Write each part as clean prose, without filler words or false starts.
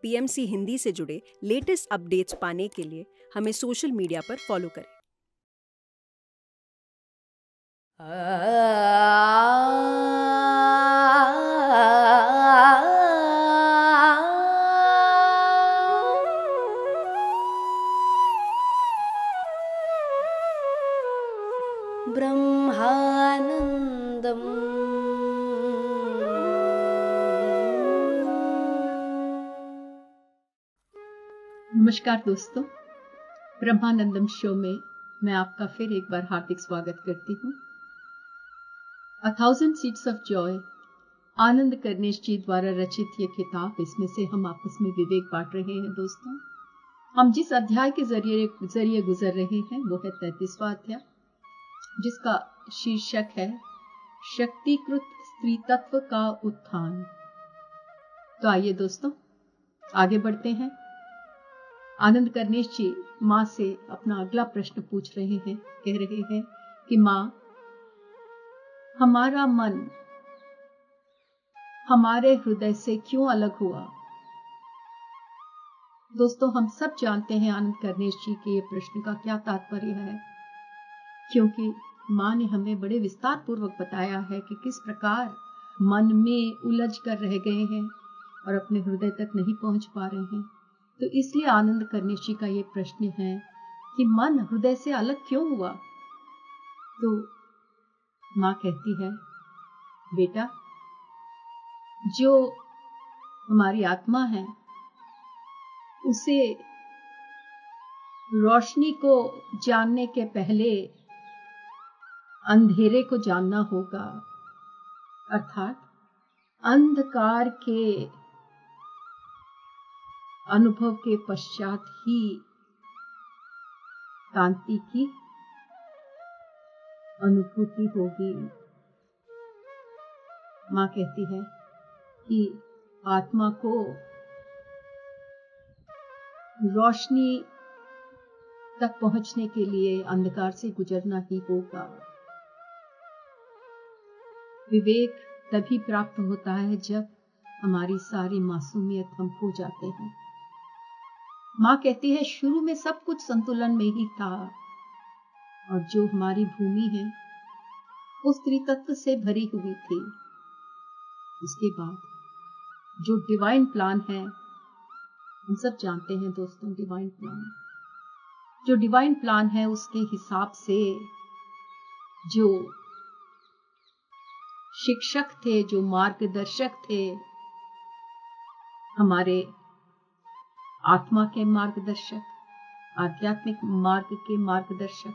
PMC Hindi से जुड़े latest updates पाने के लिए हमें सोशल मीडिया पर फॉलो करें। ब्रह्मानंदम नमस्कार दोस्तों, ब्रह्मानंदम शो में मैं आपका फिर एक बार हार्दिक स्वागत करती हूँ। A thousand seeds of joy Anand Karnesh ji द्वारा रचित ये किताब, इसमें से हम आपस में विवेक बांट रहे हैं। दोस्तों, हम जिस अध्याय के जरिए गुजर रहे हैं वो है 33वां अध्याय, जिसका शीर्षक है शक्तिकृत स्त्री तत्व का उत्थान। तो आइए दोस्तों आगे बढ़ते हैं। आनंद कर्णेश जी माँ से अपना अगला प्रश्न पूछ रहे हैं। कह रहे हैं कि माँ, हमारा मन हमारे हृदय से क्यों अलग हुआ? दोस्तों, हम सब जानते हैं आनंद कर्णेश जी के ये प्रश्न का क्या तात्पर्य है, क्योंकि माँ ने हमें बड़े विस्तार पूर्वक बताया है कि किस प्रकार मन में उलझ कर रह गए हैं और अपने हृदय तक नहीं पहुंच पा रहे हैं। तो इसलिए आनंद कर्णेश जी का ये प्रश्न है कि मन हृदय से अलग क्यों हुआ? तो माँ कहती है, बेटा, जो हमारी आत्मा है उसे रोशनी को जानने के पहले अंधेरे को जानना होगा, अर्थात अंधकार के अनुभव के पश्चात ही कांति की अनुभूति होगी। माँ कहती है कि आत्मा को रोशनी तक पहुंचने के लिए अंधकार से गुजरना ही होगा। विवेक तभी प्राप्त होता है जब हमारी सारी मासूमियत हम खो जाते हैं। माँ कहती है, शुरू में सब कुछ संतुलन में ही था और जो हमारी भूमि है उस त्रितत्व से भरी हुई थी। उसके बाद जो डिवाइन प्लान है, हम सब जानते हैं दोस्तों, डिवाइन प्लान है, उसके हिसाब से जो शिक्षक थे, जो मार्गदर्शक थे, हमारे आत्मा के मार्गदर्शक, आध्यात्मिक मार्ग के मार्गदर्शक,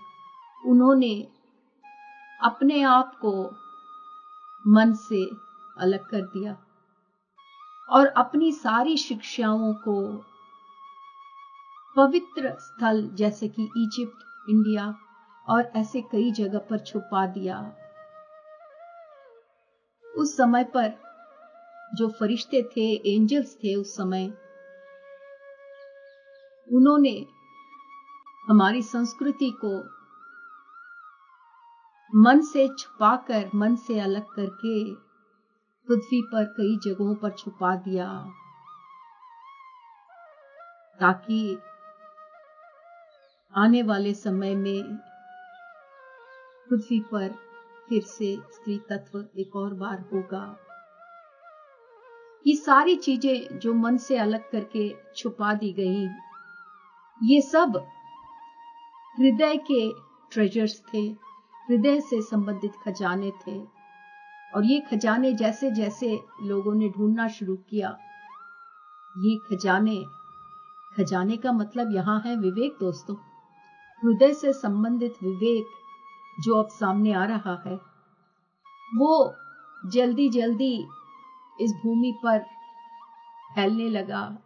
उन्होंने अपने आप को मन से अलग कर दिया और अपनी सारी शिक्षाओं को पवित्र स्थल जैसे कि इजिप्ट, इंडिया और ऐसे कई जगह पर छुपा दिया। उस समय पर जो फरिश्ते थे, एंजल्स थे, उस समय उन्होंने हमारी संस्कृति को मन से छुपाकर, मन से अलग करके पृथ्वी पर कई जगहों पर छुपा दिया, ताकि आने वाले समय में पृथ्वी पर फिर से स्त्री तत्व एक और बार होगा। ये सारी चीजें जो मन से अलग करके छुपा दी गई, ये सब हृदय के ट्रेजर्स थे, हृदय से संबंधित खजाने थे। और ये खजाने जैसे जैसे लोगों ने ढूंढना शुरू किया, ये खजाने का मतलब यहां है विवेक। दोस्तों, हृदय से संबंधित विवेक जो अब सामने आ रहा है, वो जल्दी जल्दी इस भूमि पर फैलने लगा।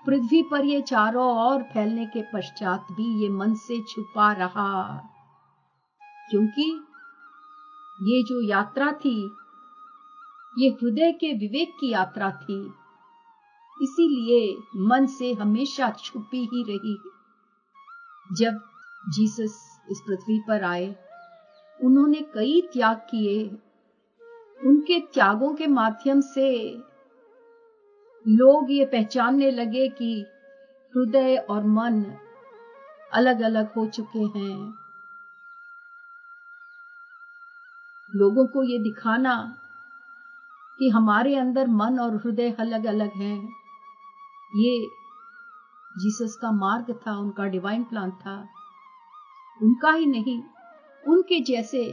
पृथ्वी पर ये चारों ओर फैलने के पश्चात भी ये मन से छुपा रहा, क्योंकि ये जो यात्रा थी, ये हृदय के विवेक की यात्रा थी, इसीलिए मन से हमेशा छुपी ही रही। जब जीसस इस पृथ्वी पर आए, उन्होंने कई त्याग किए। उनके त्यागों के माध्यम से लोग ये पहचानने लगे कि हृदय और मन अलग अलग हो चुके हैं। लोगों को ये दिखाना कि हमारे अंदर मन और हृदय अलग अलग हैं, ये जीसस का मार्ग था, उनका डिवाइन प्लान था। उनका ही नहीं, उनके जैसे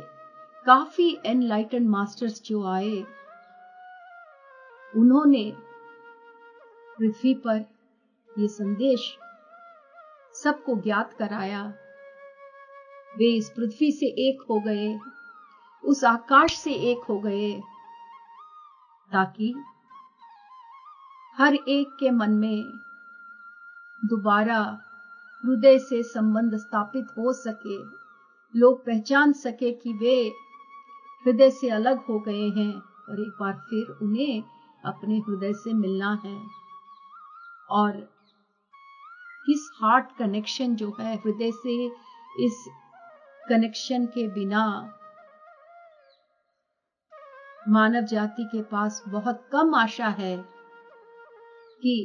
काफी एनलाइटन मास्टर्स जो आए, उन्होंने पृथ्वी पर ये संदेश सबको ज्ञात कराया। वे इस पृथ्वी से एक हो गए, उस आकाश से एक हो गए, ताकि हर एक के मन में दोबारा हृदय से संबंध स्थापित हो सके, लोग पहचान सके कि वे हृदय से अलग हो गए हैं और एक बार फिर उन्हें अपने हृदय से मिलना है। और इस हार्ट कनेक्शन जो है हृदय से, इस कनेक्शन के बिना मानव जाति के पास बहुत कम आशा है कि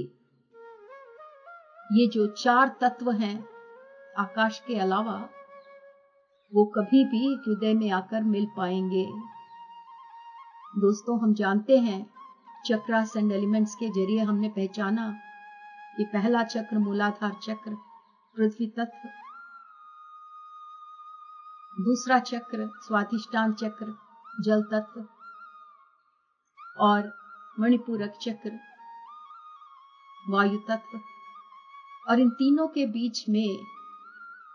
ये जो 4 तत्व हैं आकाश के अलावा, वो कभी भी हृदय में आकर मिल पाएंगे। दोस्तों, हम जानते हैं चक्रास एंड एलिमेंट्स के जरिए हमने पहचाना कि पहला चक्र मूलाधार चक्र पृथ्वी तत्व, दूसरा चक्र स्वाधिष्ठान चक्र जल तत्व और मणिपूरक चक्र वायु तत्व, और इन तीनों के बीच में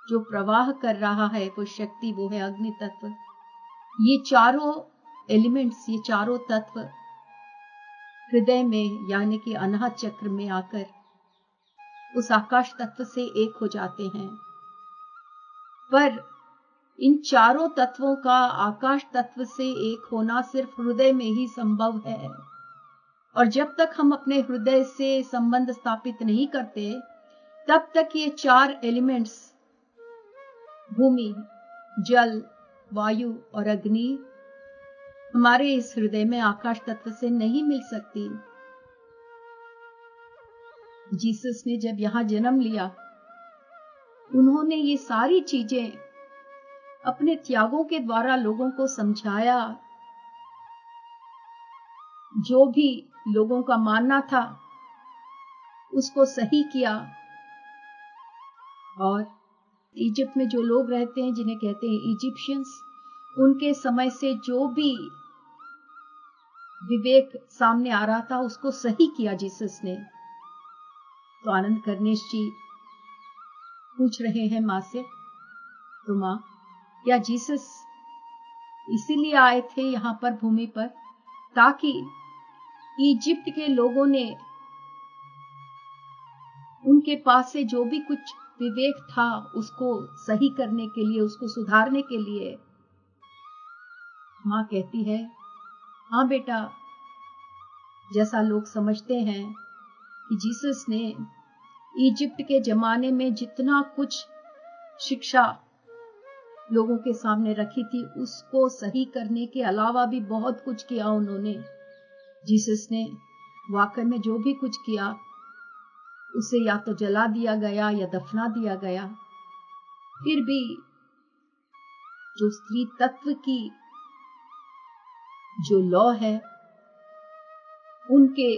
जो प्रवाह कर रहा है वो शक्ति, वो है अग्नि तत्व। ये चारों एलिमेंट्स, ये चारों तत्व हृदय में यानी कि अनाहत चक्र में आकर उस आकाश तत्व से एक हो जाते हैं। पर इन चारों तत्वों का आकाश तत्व से एक होना सिर्फ हृदय में ही संभव है। और जब तक हम अपने हृदय से संबंध स्थापित नहीं करते, तब तक ये 4 एलिमेंट्स भूमि, जल, वायु और अग्नि हमारे इस हृदय में आकाश तत्व से नहीं मिल सकती। जीसस ने जब यहां जन्म लिया, उन्होंने ये सारी चीजें अपने त्यागों के द्वारा लोगों को समझाया। जो भी लोगों का मानना था उसको सही किया। और इजिप्ट में जो लोग रहते हैं, जिन्हें कहते हैं इजिप्शियंस, उनके समय से जो भी विवेक सामने आ रहा था उसको सही किया जीसस ने। तो आनंद करनेश जी पूछ रहे हैं मां से, तो मां, क्या जीसस इसीलिए आए थे यहां पर भूमि पर ताकि इजिप्ट के लोगों ने उनके पास से जो भी कुछ विवेक था उसको सही करने के लिए, उसको सुधारने के लिए? मां कहती है, हाँ बेटा, जैसा लोग समझते हैं कि जीसस ने इजिप्ट के जमाने में जितना कुछ शिक्षा लोगों के सामने रखी थी उसको सही करने के अलावा भी बहुत कुछ किया उन्होंने। जीसस ने वाकई में जो भी कुछ किया उसे या तो जला दिया गया या दफना दिया गया। फिर भी जो स्त्री तत्व की जो लॉ है, उनके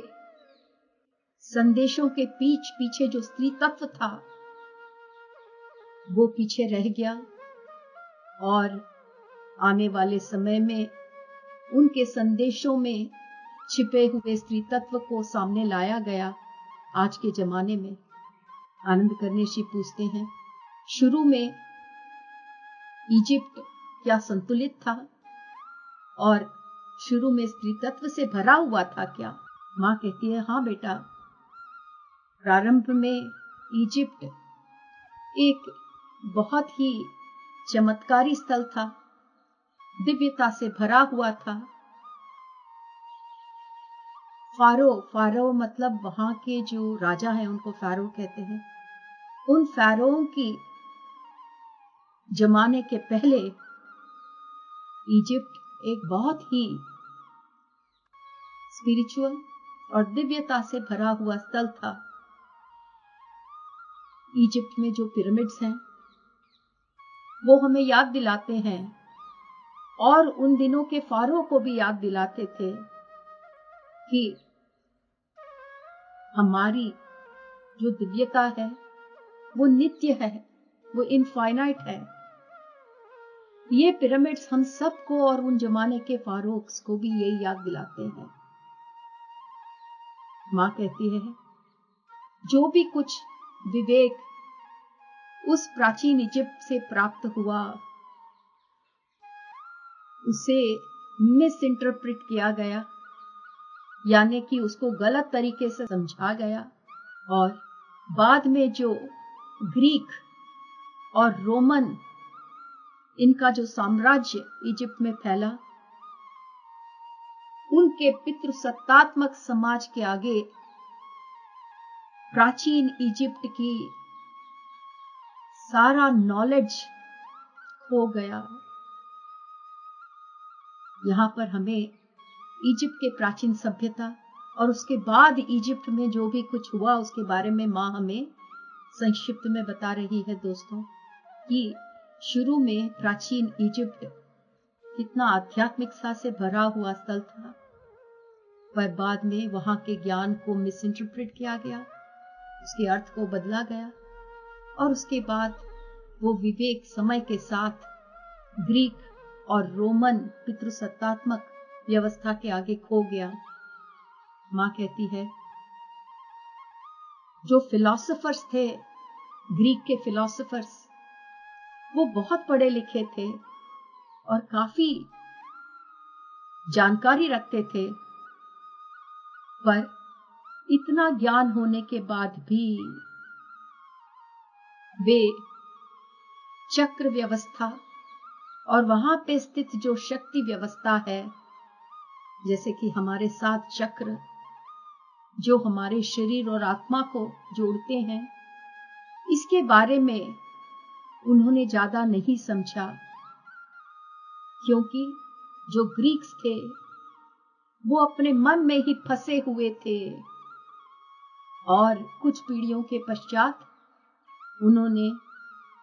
संदेशों के पीछे जो स्त्री तत्व था वो पीछे रह गया। और आने वाले समय में उनके संदेशों में छिपे हुए स्त्री तत्व को सामने लाया गया। आज के जमाने में आनंद करनेशी पूछते हैं, शुरू में इजिप्ट क्या संतुलित था और शुरू में स्त्री तत्व से भरा हुआ था क्या? मां कहती है, हाँ बेटा, प्रारंभ में इजिप्ट एक बहुत ही चमत्कारी स्थल था, दिव्यता से भरा हुआ था। फारो मतलब वहां के जो राजा हैं उनको फारो कहते हैं। उन फारों की जमाने के पहले इजिप्ट एक बहुत ही स्पिरिचुअल और दिव्यता से भरा हुआ स्थल था। इजिप्ट में जो पिरामिड्स हैं वो हमें याद दिलाते हैं और उन दिनों के फारो को भी याद दिलाते थे कि हमारी जो दिव्यता है वो नित्य है, वो इनफाइनाइट है। ये पिरामिड्स हम सबको और उन जमाने के फारोक्स को भी यही याद दिलाते हैं। माँ कहती है जो भी कुछ विवेक उस प्राचीन इजिप्ट से प्राप्त हुआ उसे मिस इंटरप्रेट किया गया, यानी कि उसको गलत तरीके से समझा गया, और बाद में जो ग्रीक और रोमन इनका जो साम्राज्य इजिप्ट में फैला, उनके पितृसत्तात्मक समाज के आगे प्राचीन इजिप्ट की सारा नॉलेज खो गया। यहां पर हमें इजिप्ट के प्राचीन सभ्यता और उसके बाद इजिप्ट में जो भी कुछ हुआ उसके बारे में माँ हमें संक्षिप्त में बता रही है दोस्तों, कि शुरू में प्राचीन इजिप्ट कितना आध्यात्मिकता से भरा हुआ स्थल था, पर बाद में वहां के ज्ञान को मिस इंटरप्रेट किया गया, उसके अर्थ को बदला गया, और उसके बाद वो विवेक समय के साथ ग्रीक और रोमन पितृसत्तात्मक व्यवस्था के आगे खो गया। माँ कहती है जो फिलोसोफर्स थे, ग्रीक के फिलोसोफर्स, वो बहुत पढ़े लिखे थे और काफी जानकारी रखते थे, पर इतना ज्ञान होने के बाद भी वे चक्र व्यवस्था और वहां पे स्थित जो शक्ति व्यवस्था है, जैसे कि हमारे 7 चक्र जो हमारे शरीर और आत्मा को जोड़ते हैं, इसके बारे में उन्होंने ज्यादा नहीं समझा, क्योंकि जो ग्रीक्स थे वो अपने मन में ही फंसे हुए थे, और कुछ पीढ़ियों के पश्चात उन्होंने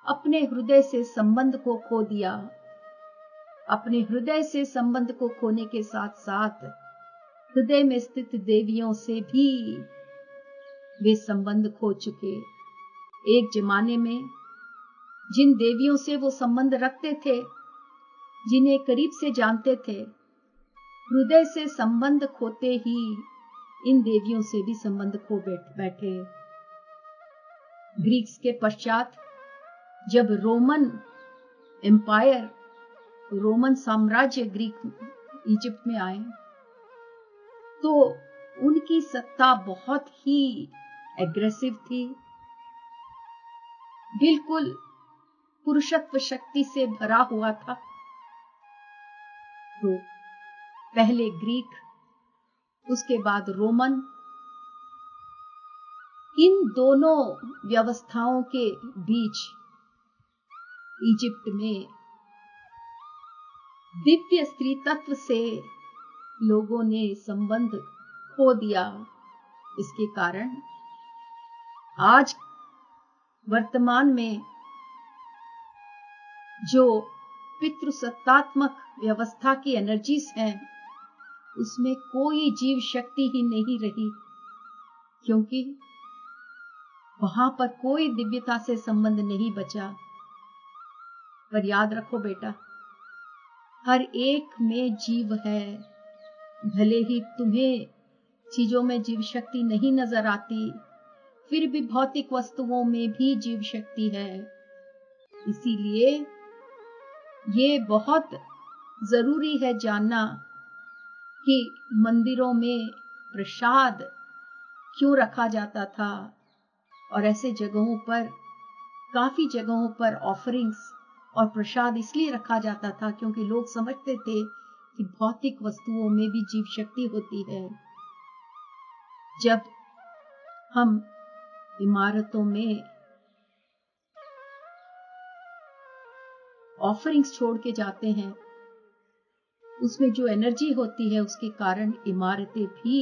अपने हृदय से संबंध को खो दिया। अपने हृदय से संबंध को खोने के साथ साथ हृदय में स्थित देवियों से भी वे संबंध खो चुके। एक जमाने में जिन देवियों से वो संबंध रखते थे, जिन्हें करीब से जानते थे, हृदय से संबंध खोते ही इन देवियों से भी संबंध खो बैठे। ग्रीक्स के पश्चात जब रोमन एम्पायर, रोमन साम्राज्य ग्रीक इजिप्ट में आए, तो उनकी सत्ता बहुत ही एग्रेसिव थी, बिल्कुल पुरुषत्व शक्ति से भरा हुआ था। तो पहले ग्रीक, उसके बाद रोमन, इन दोनों व्यवस्थाओं के बीच इजिप्ट में दिव्य स्त्री तत्व से लोगों ने संबंध खो दिया। इसके कारण आज वर्तमान में जो पितृसत्तात्मक व्यवस्था की एनर्जीज हैं, उसमें कोई जीव शक्ति ही नहीं रही, क्योंकि वहां पर कोई दिव्यता से संबंध नहीं बचा। पर याद रखो बेटा, हर एक में जीव है, भले ही तुम्हें चीजों में जीव शक्ति नहीं नजर आती, फिर भी भौतिक वस्तुओं में भी जीव शक्ति है। इसीलिए ये बहुत जरूरी है जानना कि मंदिरों में प्रसाद क्यों रखा जाता था, और ऐसे जगहों पर, काफी जगहों पर ऑफरिंग्स और प्रसाद इसलिए रखा जाता था क्योंकि लोग समझते थे कि भौतिक वस्तुओं में भी जीव शक्ति होती है। जब हम इमारतों में ऑफरिंग्स छोड़ के जाते हैं, उसमें जो एनर्जी होती है उसके कारण इमारतें भी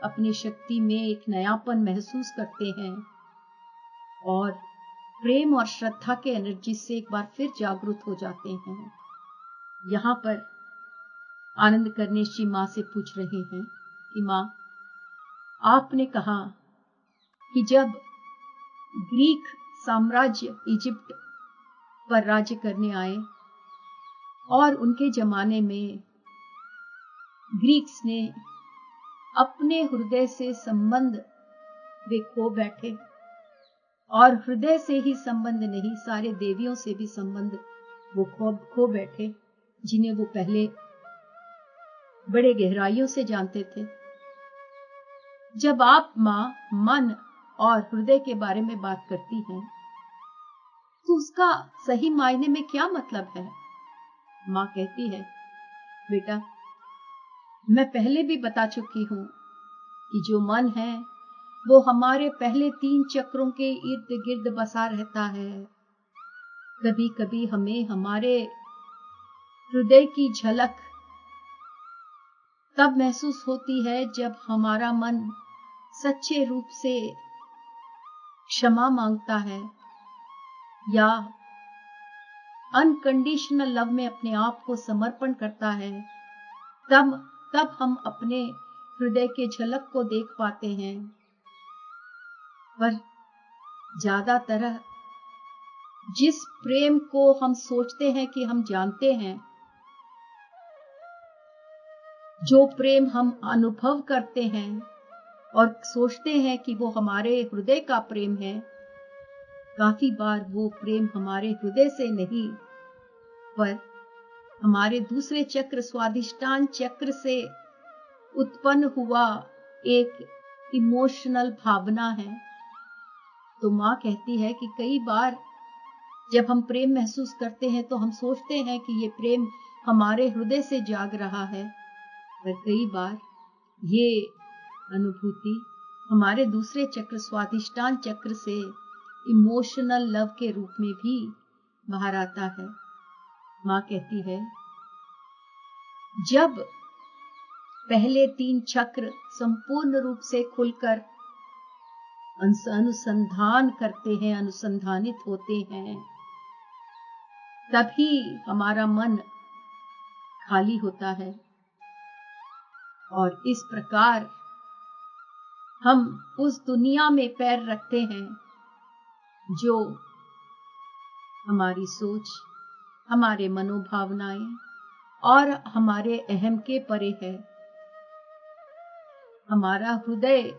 अपनी शक्ति में एक नयापन महसूस करते हैं और प्रेम और श्रद्धा के एनर्जी से एक बार फिर जागृत हो जाते हैं। यहाँ पर आनंद करनेश जी माँ से पूछ रहे हैं कि माँ, आपने कहा कि जब ग्रीक साम्राज्य इजिप्ट पर राज्य करने आए और उनके जमाने में ग्रीक्स ने अपने हृदय से संबंध वे खो बैठे, और हृदय से ही संबंध नहीं, सारे देवियों से भी संबंध वो खो बैठे, जिन्हें वो पहले बड़े गहराइयों से जानते थे। जब आप माँ मन और हृदय के बारे में बात करती हैं, तो उसका सही मायने में क्या मतलब है? माँ कहती है, बेटा, मैं पहले भी बता चुकी हूं कि जो मन है वो हमारे पहले 3 चक्रों के इर्द गिर्द बसा रहता है। कभी कभी हमें हमारे हृदय की झलक तब महसूस होती है जब हमारा मन सच्चे रूप से क्षमा मांगता है या अनकंडीशनल लव में अपने आप को समर्पण करता है। तब हम अपने हृदय के झलक को देख पाते हैं। पर ज्यादातर जिस प्रेम को हम सोचते हैं कि हम जानते हैं, जो प्रेम हम अनुभव करते हैं और सोचते हैं कि वो हमारे हृदय का प्रेम है, काफी बार वो प्रेम हमारे हृदय से नहीं, पर हमारे दूसरे चक्र स्वादिष्टान चक्र से उत्पन्न हुआ एक इमोशनल भावना है। तो माँ कहती है कि कई बार जब हम प्रेम महसूस करते हैं तो हम सोचते हैं कि ये प्रेम हमारे हृदय से जाग रहा है, पर कई बार ये अनुभूति हमारे दूसरे चक्र स्वादिष्टान चक्र से इमोशनल लव के रूप में भी बाहर आता है। माँ कहती है, जब पहले 3 चक्र संपूर्ण रूप से खुलकर अनुसंधान करते हैं, अनुसंधानित होते हैं, तभी हमारा मन खाली होता है और इस प्रकार हम उस दुनिया में पैर रखते हैं जो हमारी सोच, हमारे मनोभावनाएं और हमारे अहम के परे है। हमारा हृदय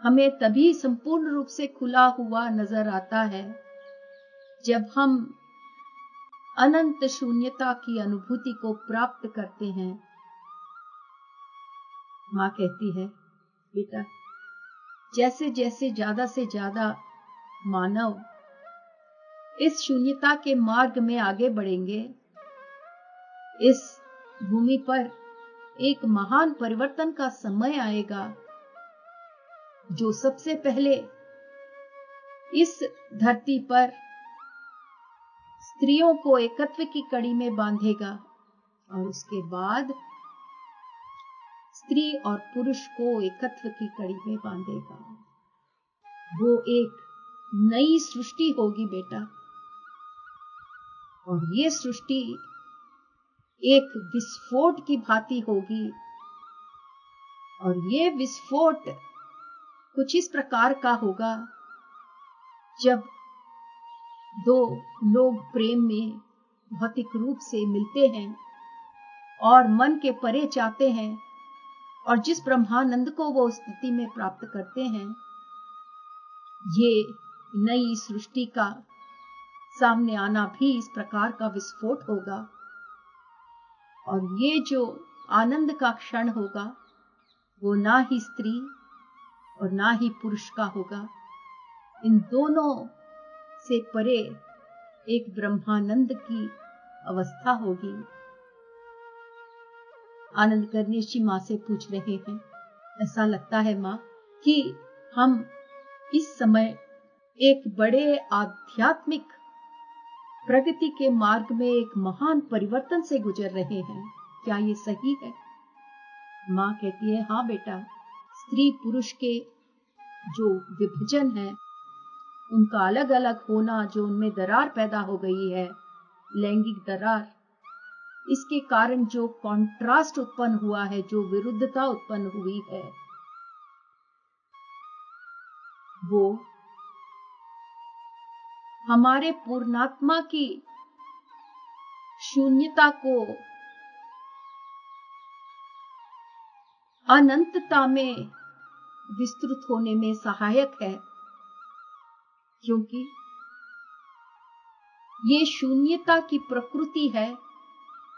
हमें तभी संपूर्ण रूप से खुला हुआ नजर आता है जब हम अनंत शून्यता की अनुभूति को प्राप्त करते हैं। माँ कहती है, बेटा, जैसे जैसे ज्यादा से ज्यादा मानव इस शून्यता के मार्ग में आगे बढ़ेंगे, इस भूमि पर एक महान परिवर्तन का समय आएगा जो सबसे पहले इस धरती पर स्त्रियों को एकत्व की कड़ी में बांधेगा और उसके बाद स्त्री और पुरुष को एकत्व की कड़ी में बांधेगा। वो एक नई सृष्टि होगी बेटा, और ये सृष्टि एक विस्फोट की भांति होगी, और ये विस्फोट कुछ इस प्रकार का होगा जब 2 लोग प्रेम में भौतिक रूप से मिलते हैं और मन के परे चाहते हैं, और जिस ब्रह्मानंद को वो स्थिति में प्राप्त करते हैं, ये नई सृष्टि का सामने आना भी इस प्रकार का विस्फोट होगा। और ये जो आनंद का क्षण होगा वो ना ही स्त्री और ना ही पुरुष का होगा, इन दोनों से परे एक ब्रह्मानंद की अवस्था होगी। आनंद करनेश जी माँ से पूछ रहे हैं, ऐसा लगता है माँ कि हम इस समय एक बड़े आध्यात्मिक प्रगति के मार्ग में एक महान परिवर्तन से गुजर रहे हैं, क्या ये सही है? माँ कहती है, हाँ बेटा, स्त्री पुरुष के जो विभाजन है, उनका अलग अलग होना, जो उनमें दरार पैदा हो गई है, लैंगिक दरार, इसके कारण जो कॉन्ट्रास्ट उत्पन्न हुआ है, जो विरुद्धता उत्पन्न हुई है, वो हमारे पूर्णात्मा की शून्यता को अनंतता में विस्तृत होने में सहायक है, क्योंकि ये शून्यता की प्रकृति है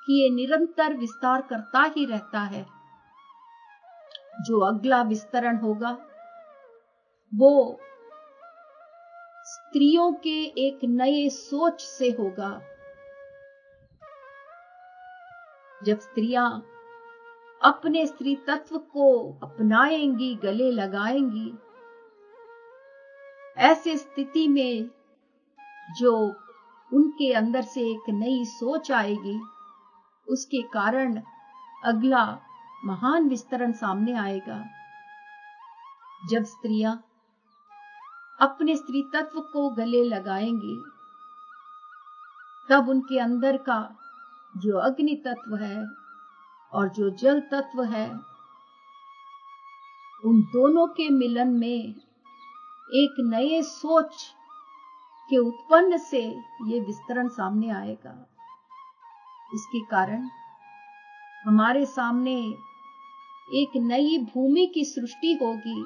कि ये निरंतर विस्तार करता ही रहता है। जो अगला विस्तरण होगा वो स्त्रियों के एक नए सोच से होगा। जब स्त्रियां अपने स्त्री तत्व को अपनाएंगी, गले लगाएंगी, ऐसे स्थिति में जो उनके अंदर से एक नई सोच आएगी, उसके कारण अगला महान विस्तरण सामने आएगा। जब स्त्रियां अपने स्त्री तत्व को गले लगाएंगी, तब उनके अंदर का जो अग्नि तत्व है और जो जल तत्व है, उन दोनों के मिलन में एक नए सोच के उत्पन्न से ये विस्तरण सामने आएगा। इसके कारण हमारे सामने एक नई भूमि की सृष्टि होगी।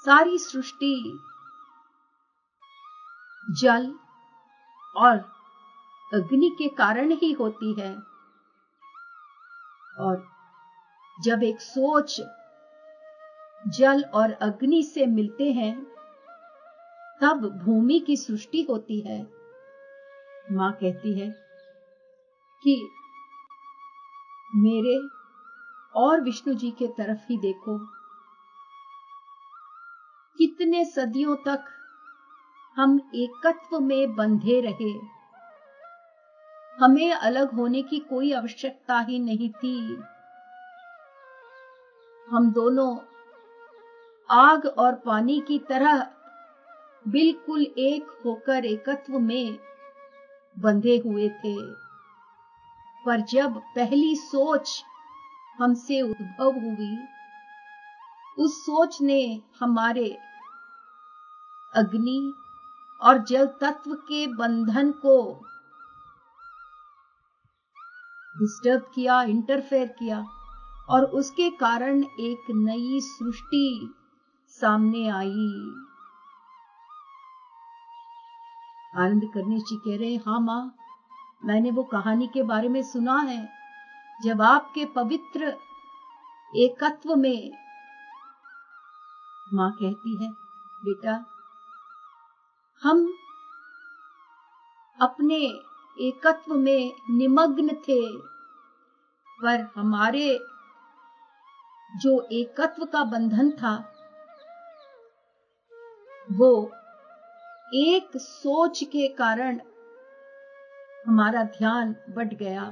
सारी सृष्टि जल और अग्नि के कारण ही होती है, और जब एक सोच जल और अग्नि से मिलते हैं, तब भूमि की सृष्टि होती है। मां कहती है कि मेरे और विष्णु जी के तरफ ही देखो, कितने सदियों तक हम एकत्व में बंधे रहे, हमें अलग होने की कोई आवश्यकता ही नहीं थी। हम दोनों आग और पानी की तरह बिल्कुल एक होकर एकत्व में बंधे हुए थे। पर जब पहली सोच हमसे उद्भव हुई, उस सोच ने हमारे अग्नि और जल तत्व के बंधन को डिस्टर्ब किया, इंटरफेयर किया, और उसके कारण एक नई सृष्टि सामने आई। आनंद करनी जी कह रहे हैं, हाँ मां, मैंने वो कहानी के बारे में सुना है, जब आपके पवित्र एकत्व में। मां कहती है, बेटा, हम अपने एकत्व में निमग्न थे, पर हमारे जो एकत्व का बंधन था, वो एक सोच के कारण हमारा ध्यान बट गया,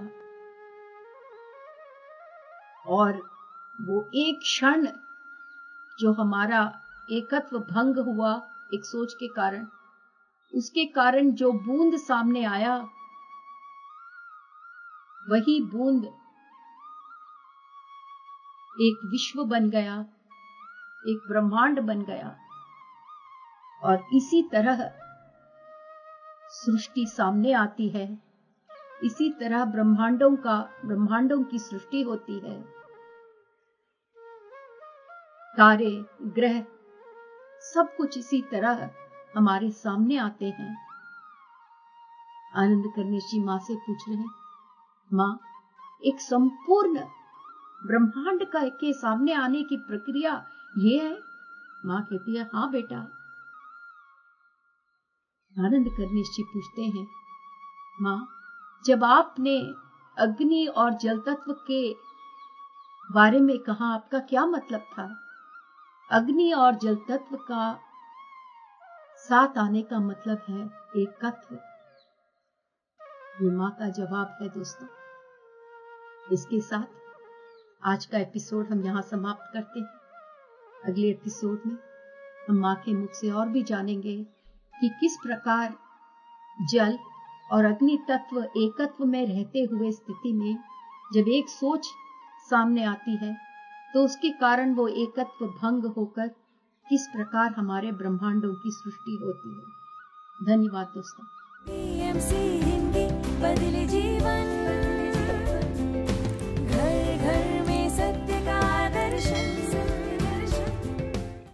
और वो एक क्षण जो हमारा एकत्व भंग हुआ एक सोच के कारण, उसके कारण जो बूंद सामने आया, वही बूंद एक विश्व बन गया, एक ब्रह्मांड बन गया, और इसी तरह सृष्टि सामने आती है। इसी तरह ब्रह्मांडों की सृष्टि होती है। तारे, ग्रह, सब कुछ इसी तरह हमारे सामने आते हैं। आनंद करने जी मां से पूछ रहे हैं, मां, एक संपूर्ण ब्रह्मांड के सामने आने की प्रक्रिया ये है? मां कहती है, हाँ बेटा। आनंद करने जी पूछते हैं, मां, जब आपने अग्नि और जल तत्व के बारे में कहा, आपका क्या मतलब था? अग्नि और जल तत्व का साथ आने का मतलब है एकत्व। ये मां का जवाब है दोस्तों। इसके साथ आज का एपिसोड हम यहाँ समाप्त करते हैं। अगले एपिसोड में हम माँ के मुख से और भी जानेंगे कि किस प्रकार जल और अग्नि तत्व एकत्व में रहते हुए स्थिति में जब एक सोच सामने आती है तो उसके कारण वो एकत्व भंग होकर किस प्रकार हमारे ब्रह्मांडों की सृष्टि होती है। धन्यवाद दोस्तों। PMC हिंदी बदले